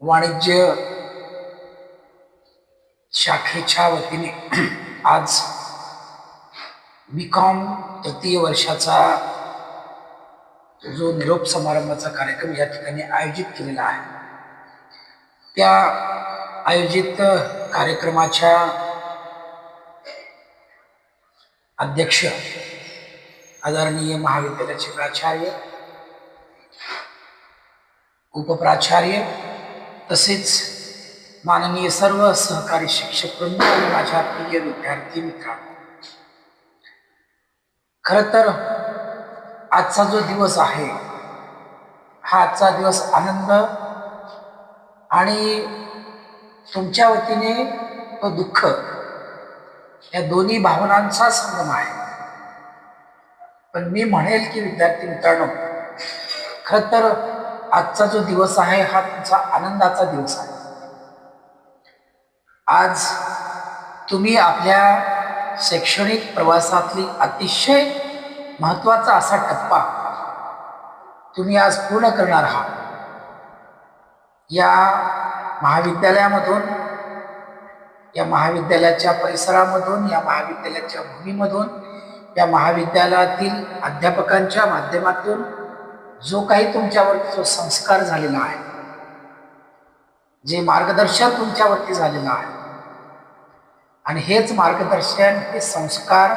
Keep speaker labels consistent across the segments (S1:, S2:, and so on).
S1: वाणिज्य शाखेच्या वतीने आज BCom तृतीय वर्षाचा जो निरोप समारंभाचा कार्यक्रम या ठिकाणी आयोजित केलेला आहे। त्या आयोजित कार्यक्रमाच्या अध्यक्ष आदरणीय महाविद्यालयाचे प्राचार्य, उपप्राचार्य तसेच माननीय सर्व सहकारी शिक्षक वृंद आणि माझ्या प्रिय विद्यार्थी मित्रांनो, खरं तर आजचा जो दिवस आहे हा आजचा दिवस आनंद आणि तुमच्या वतीने तो दुःख या दोन्ही भावनांचा संगम आहे। पण मी म्हणेल की विद्यार्थी मित्रांनो, खरं तर आजचा जो दिवस आहे हा तुमचा आनंदाचा दिवस आहे। आज तुम्ही आपल्या शैक्षणिक प्रवासातली अतिशय महत्त्वाचा असा टप्पा तुम्ही आज पूर्ण करणार आहात। या महाविद्यालयामधून, या महाविद्यालयाच्या परिसरामधून, या महाविद्यालयाच्या भूमीमधून, या महाविद्यालयातील अध्यापकांच्या माध्यमातून जो काही तुमच्यावरती जो संस्कार झालेला आहे, जे मार्गदर्शन तुमच्यावरती झालेलं आहे, आणि हेच मार्गदर्शन, हे संस्कार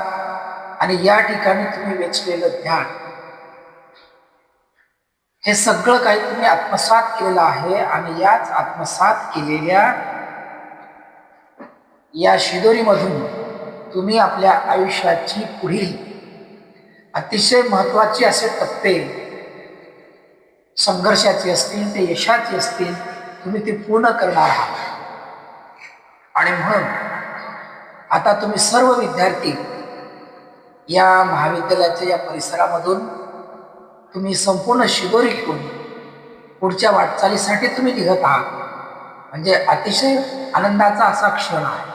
S1: आणि या ठिकाणी तुम्ही वेचलेलं ज्ञान, हे सगळं काही तुम्ही आत्मसात केलेलं आहे। आणि याच आत्मसात केलेल्या या शिदोरीमधून तुम्ही आपल्या आयुष्याची पुढील अतिशय महत्त्वाचे असे टप्पे, संघर्षाचे असतील ते यशाचे असतील, तुम्ही ते पूर्ण करणार आहात। आणि म्हणून आता तुम्ही सर्व विद्यार्थी या महाविद्यालयाच्या या परिसरामधून तुम्ही संपूर्ण शिदोरी घेऊन पुढच्या वाटचालीसाठी तुम्ही निघत आहात। म्हणजे अतिशय आनंदाचा असा क्षण आहे।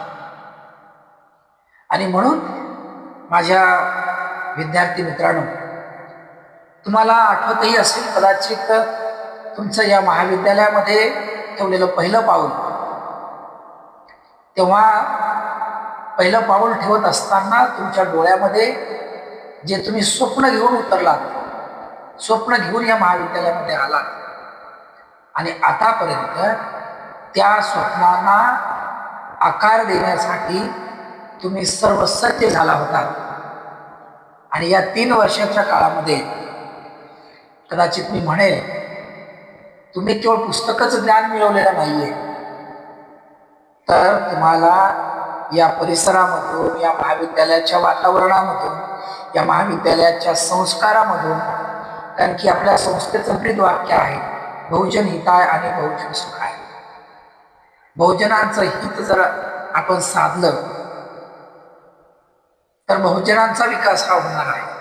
S1: आणि म्हणून माझ्या विद्यार्थी मित्रांनो, तुम्हाला आठवतही असेल कदाचित तुमचं या महाविद्यालयामध्ये ठेवलेलं पहिलं पाऊल, तेव्हा पहिलं पाऊल ठेवत असताना तुमच्या डोळ्यामध्ये जे तुम्ही स्वप्न घेऊन उतरलात, स्वप्न घेऊन या महाविद्यालयामध्ये आलात, आणि आतापर्यंत त्या स्वप्नांना आकार देण्यासाठी तुम्ही सर्व सज्ज झाला होता। आणि या 3 वर्षाच्या काळामध्ये कदाचित मी म्हणेल, तुम्ही केवळ पुस्तकच ज्ञान मिळवलेलं नाहीये, तर तुम्हाला या परिसरामधून, या महाविद्यालयाच्या वातावरणामधून, या महाविद्यालयाच्या संस्कारामधून, कारण की आपल्या संस्थेचं ब्रीद वाक्य आहे, बहुजन हिताय आणि बहुजन सुखाय। बहुजनांचं हित जर आपण साधलं तर बहुजनांचा विकास हा होणार आहे।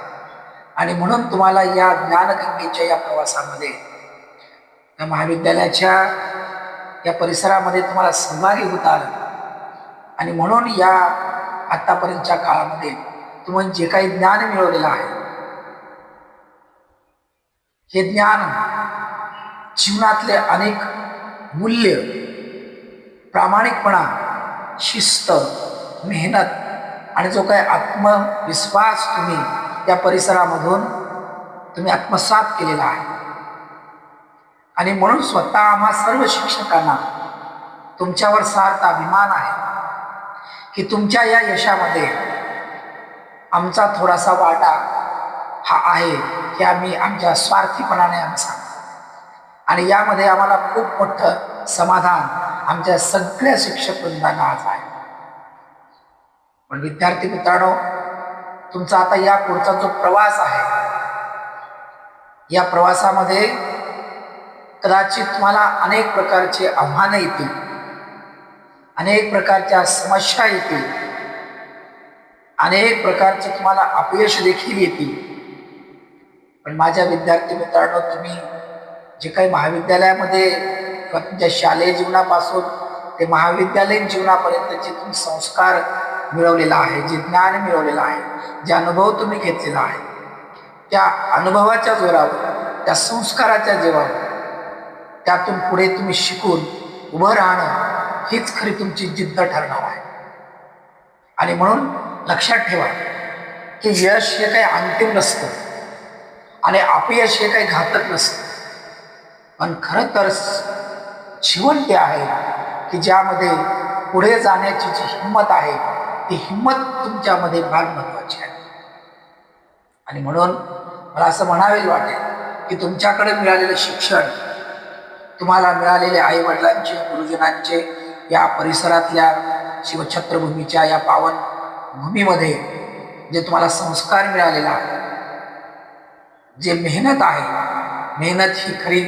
S1: आणि म्हणून तुम्हाला या ज्ञानगंगेच्या या प्रवासामध्ये, या महाविद्यालयाच्या या परिसरामध्ये तुम्हाला सहभागी होता आलं। आणि म्हणून या आतापर्यंतच्या काळामध्ये तुम्ही जे काही ज्ञान मिळवलेलं आहे, हे ज्ञान जीवनातले अनेक मूल्य, प्रामाणिकपणा, शिस्त, मेहनत आणि जो काही आत्मविश्वास तुम्ही या परिसरामधून तुम्ही आत्मसात केलेला आहे। आणि म्हणून स्वतः आम्हा सर्व शिक्षकांना तुमच्यावर सार्थ अभिमान आहे की तुमच्या या यशामध्ये आमचा थोडासा वाटा हा आहे, की आम्ही आमच्या स्वार्थीपणाने आम्ही सांगतो। आणि यामध्ये आम्हाला खूप मोठं समाधान आमच्या सगळ्या शिक्षक वृंदांना आज आहे। पण विद्यार्थी मित्रांनो, तुमचा आता या पुढचा जो प्रवास आहे, या प्रवासामध्ये कदाचित तुम्हाला अनेक प्रकारचे आव्हानं येतील, अनेक प्रकारच्या समस्या येतील, अनेक प्रकारचे तुम्हाला अपयश देखील येतील। पण माझ्या विद्यार्थी मित्रांनो, तुम्ही जे काही महाविद्यालयामध्ये किंवा तुमच्या शालेय जीवनापासून ते महाविद्यालयीन जीवनापर्यंत जे तुम्ही संस्कार मिळवलेला आहे, जे ज्ञान मिळवलेलं आहे, जे अनुभव तुम्ही घेतलेला आहे, त्या अनुभवाच्या जोरावर, त्या संस्काराच्या जोरावर त्यातून पुढे तुम्ही शिकून उभं राहणं हीच खरी तुमची जिद्द ठरणार आहे. आणि म्हणून लक्षात ठेवा की यश हे काही अंतिम नसतं आणि अपयश हे काही घातक नसतं, पण खरं तर जीवन ते आहे की ज्यामध्ये पुढे जाण्याची जी हिंमत आहे ती हिंमत तुमच्यामध्ये फार महत्वाची आहे. आणि म्हणून मला असं म्हणावे वाटेल की तुमच्याकडे मिळालेलं शिक्षण, तुम्हाला मिळालेले आई वडिलांचे, गुरुजनांचे, या परिसरातल्या शिवछत्रभूमीच्या या पावन भूमीमध्ये जे तुम्हाला संस्कार मिळालेला आहे, जे मेहनत आहे, मेहनत ही खरी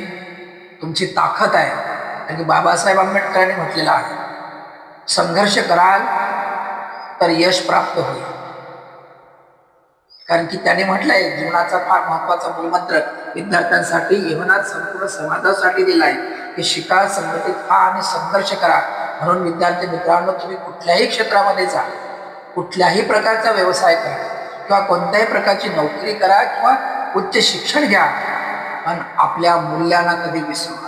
S1: तुमची ताकद आहे. आणि बाबासाहेब आंबेडकरांनी म्हटलेलं आहे, संघर्ष कराल तर यश प्राप्त होईल. कारण की त्याने म्हटलंय जीवनाचा फार महत्वाचा मूलमंत्र विद्यार्थ्यांसाठी, जीवनात संपूर्ण समाजासाठी दिलाय की शिका, संघटित व्हा आणि संघर्ष करा. म्हणून विद्यार्थी मित्रांनो, तुम्ही कुठल्याही क्षेत्रामध्ये जा, कुठल्याही प्रकारचा व्यवसाय करा किंवा कोणत्याही प्रकारची नोकरी करा किंवा उच्च शिक्षण घ्या, पण आपल्या मूल्यांना कधी विसरू नका.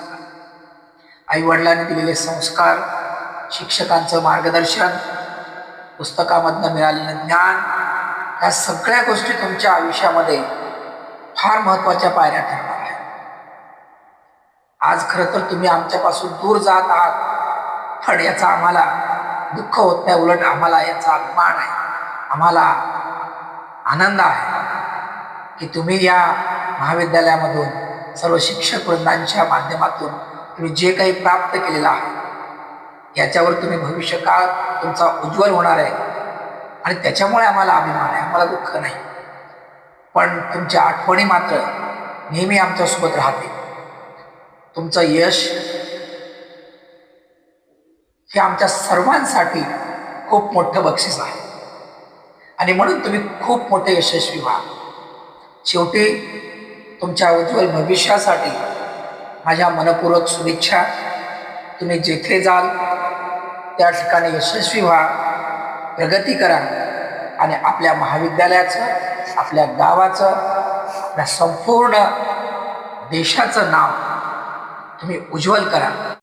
S1: आई वडिलांनी दिलेले संस्कार, शिक्षकांचं मार्गदर्शन, पुस्तकामधनं मिळालेलं ज्ञान, या सगळ्या गोष्टी तुमच्या आयुष्यामध्ये फार महत्वाच्या पायऱ्या ठरणार आहेत. आज खरं तर तुम्ही आमच्यापासून दूर जात आहात, पण याचा आम्हाला दुःख होत नाही, उलट आम्हाला याचा अभिमान आहे, आम्हाला आनंद आहे की तुम्ही या महाविद्यालयामधून सर्व शिक्षक वृंदांच्या माध्यमातून तुम्ही जे काही प्राप्त केलेलं आहे याच्यावर तुम्ही भविष्य काळ तुमचा उज्ज्वल होणार आहे. आणि त्याच्यामुळे आम्हाला अभिमान आहे, आम्हाला दुःख नाही. पण तुमच्या आठवणी मात्र नेहमी आमच्यासोबत राहते. तुमचं यश हे आमच्या सर्वांसाठी खूप मोठं बक्षीस आहे आणि म्हणून तुम्ही खूप मोठे यशस्वी व्हा. शेवटी तुमच्या उज्ज्वल भविष्यासाठी माझ्या मनपूर्वक शुभेच्छा. तुम्ही जेथे जाल त्या ठिकाणी यशस्वी व्हा, प्रगती करा आणि आपल्या महाविद्यालयाचं, आपल्या गावाचं, आपल्या संपूर्ण देशाचं नाव तुम्ही उज्ज्वल करा.